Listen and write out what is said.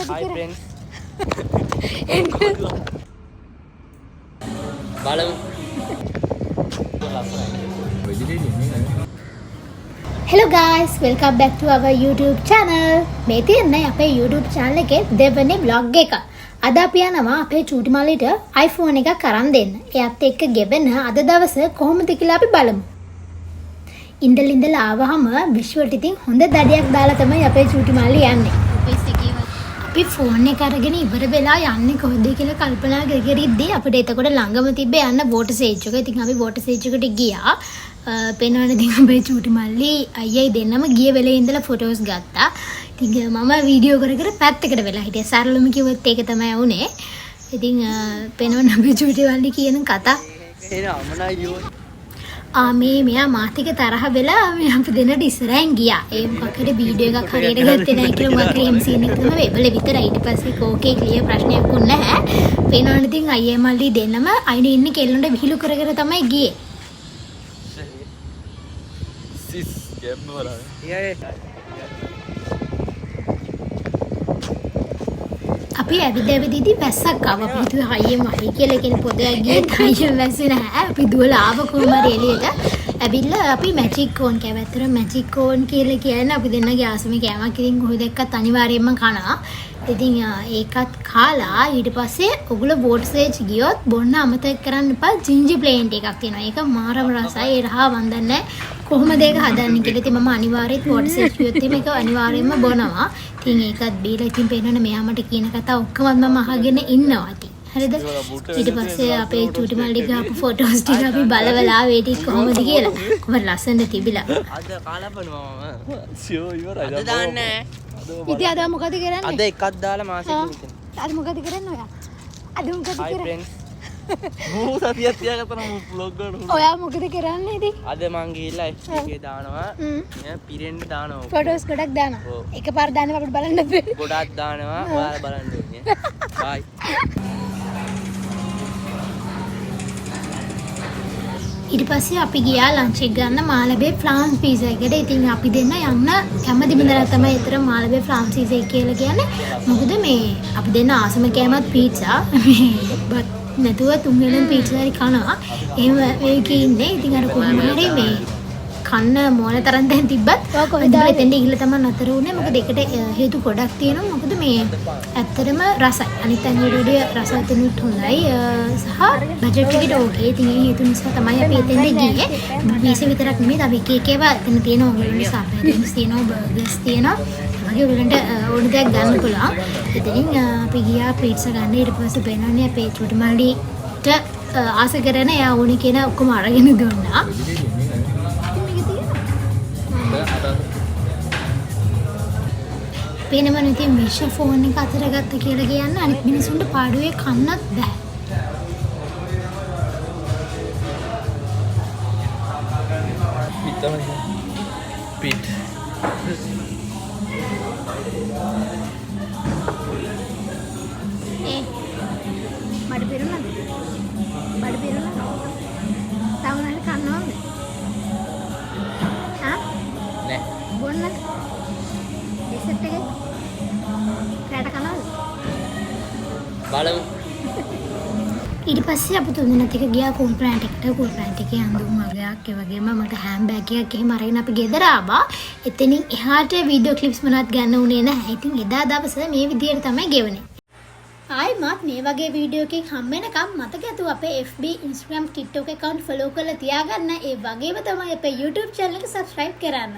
Hi friends. බලමු. Hello guys, welcome back to our YouTube channel. මේ තියන්නේ අපේ YouTube channel එකේ දෙවෙනි vlog එක. අද අපි යනවා අපේ චූටි මල්ලිට iPhone එකක් අරන් දෙන්න. එයාත් එක්ක ගෙවෙන අද දවසේ කොහොමද කියලා අපි බලමු. ඉඳලා ආවහම විශ්වට ඉතින් හොඳ දඩියක් දාලා තමයි අපේ චූටි මල්ලි යන්නේ. අපි ෆෝන් එක අරගෙන ඉවර වෙලා යන්නේ කොහොමද කියලා කල්පනා කරගිද්දී අපිට එතකොට ළඟම තිබ්බ යන්න වෝටර් සේජ් එක. ඉතින් අපි වෝටර් සේජ් එකට ගියා. පේනවනේ ඉතින් අපේ චූටි මල්ලි අයියයි දෙන්නම ගිය වෙලේ ඉඳලා ෆොටෝස් ගත්තා. ඉතින් මම වීඩියෝ කර කර පැත්තකට වෙලා හිටියා. සරලම කිව්වොත් ඒක තමයි වුනේ. ඉතින් පේනවනේ අපේ චූටි මල්ලි කියන කතා. මෙයා මාත් එක්ක තරහ වෙලා මේ අපි දෙන්නට ඉස්සරහින් ගියා. ඒ මොකක් හරි වීඩියෝ එකක් හරියට ගත්තේ නැහැ කියලා මොකක් හරි MC එකක් තමයි වෙබල විතරයි. ඊට පස්සේ කෝකේ ක්ලියර් ප්‍රශ්නයක් වුණ නැහැ. පේනවනේ ඉතින් අයියා මල්ලි දෙන්නම අයිනේ ඉන්නේ කෙල්ලොන්ට විහිළු කර කර තමයි ගියේ. Sis, game බලන්න. අපි ඇවිදදී වැස්සක් ආවා. අපි හිතුවා අයියේ මහයි කියලා කියන පොදයක් ගියේ අයියේ වැස්සේ නැහැ. අපි දුවලා ආව කොහොම හරි එළියට. ඇවිල්ලා අපි මැජික් කෝන් කෑවා. ඇත්තට මැජික් කෝන් කියලා කියන්නේ අපි දෙන්නගේ ආසම කෑමක්. ඉතින් කොහොමද එක්කත් අනිවාර්යයෙන්ම කනවා. ඉතින් ඒකත් කාලා ඊට පස්සේ ඔගොල්ලෝ වෝටර් සේජ් ගියොත් බොන්න අමතක කරන්න එපා. ජින්ජර් ප්ලේන්ට් එකක් තියෙනවා. ඒක මාරම රසයි. ඒ රහ වන්දන්නේ කොහොමද ඒක හදන්නේ කියලා. ඉතින් මම අනිවාර්යයෙන් වෝටර් සේජ් ගියොත් මේක අනිවාර්යයෙන්ම බොනවා. ඉතින් ඒකත් බීලා ඉතින් පේනවනේ මෙයා මට කියන කතා ඔක්කොම මම අහගෙන ඉන්නවා ඉතින්. හරිද? ඊට පස්සේ අපේ චූටි මල්ලි ගාපු ෆොටෝස් ටික අපි බලවලා වේටි කොහොමද කියලා. කොහොමද ලස්සනද තිබිලා. අද කාලා බලනවා මම. සියෝ ඉවරයි. අද දාන්නේ. ඉතින් අද මොකද කරන්නේ? අද එකක් දාලා මාසෙක විතර. අද මොකද කරන්නේ ඔයා? අද මොකද Hi කරන්නේ? friends. මූ සතියක් තියාගත්තා නම් vlog ගන්න. ඔයා මොකද කරන්නේ ඉතින්? අද මං ගිහිල්ලා FB එකේ දානවා. මම පිරෙන්න දානවා. ෆොටෝස් ගොඩක් දානවා. එකපාර දාන්න අපිට බලන්න බෑ. ගොඩක් දානවා. ඔයාලා බලන්න ඕනේ. Bye. ඊට පස්සේ අපි ගියා ලන්ච් එක ගන්න මාළඹේ ෆ්‍රාන්ස් පීසා එකට. ඉතින් අපි දෙන්න යන්න කැමති බින්දලා තමයි ඒතර මාළඹේ ෆ්‍රාන්ස් පීසා කියලා කියන්නේ. මොකද මේ අපි දෙන්න ආසම කෑමත් පීට්සා. බත් නැතුව තුන්වෙනිම පීට්සා හරි කනවා. එහෙම මේකේ ඉන්නේ. ඉතින් අර කොහොම හරි මේ කන්න මොන තරම් දැන් තිබ්බත් කොහොමද එතෙන්ට ගිහලා තමයි නතර වුනේ. මොකද ඒකට හේතු ගොඩක් තියෙනවා. මොකද මේ ඇත්තටම රසයි. අනිත් අංගවලදී රසවතුනුත් හොඳයි. සහ බජට් එකට ඕකේ. ඉතින් ඒ හේතු නිසා තමයි අපි එතෙන්ට ගියේ. මේස විතරක් නෙමෙයි තව එක එක ඒවා එතන තියෙනවා. ඔයගොල්ලෝ සාප්‍රයිස් තියෙනවා, බර්ගර්ස් තියෙනවා. වගේ ඔයගොල්ලන්ට ඕන දෙයක් ගන්න පුළුවන්. ඉතින් අපි ගියා පීට්සා ගන්න. ඊට පස්සේ බෙනන්නේ අපේ චූටි මල්ලිට ආස කරන එයා ඕනේ කියන ඔක්කොම අරගෙන දුන්නා. පේනවනේ ඉතින් මිෂ ෆෝන් එක අතට ගත්ත කියලා කියන්නේ අනිත් මිනිසුන්ට පාඩුවේ කන්නත් බෑ. පිට. මඩ පිරුණාද? මඩ පිරුණාද? තවනල් කන්නවද? නෑ. බොන්නද? ඩෙසර්ට් එකේ රැට කනවද? බලමු. ඊට පස්සේ අපි තුන්දෙනාත් එක්ක ගියා කූල් ප්ලෑන්ට් එකට. කූල් ප්ලෑන්ට් එකේ අඳුම් වගේක් ඒ වගේම මට හෑම් බෑග් එකක් එහෙම අරගෙන අපි ගෙදර ආවා. එතනින් එහාට වීඩියෝ ක්ලිප්ස් මොනවත් ගන්න උනේ නැහැ. ඉතින් එදා දවසේ මේ විදියට තමයි ගෙවුනේ. ආයිමත් මේ වගේ වීඩියෝ එකකින් හම් වෙනකම් මතක ඇතුව අපේ FB, Instagram, TikTok account follow කරලා තියාගන්න. ඒ වගේම තමයි අපේ YouTube channel එක subscribe කරන්න.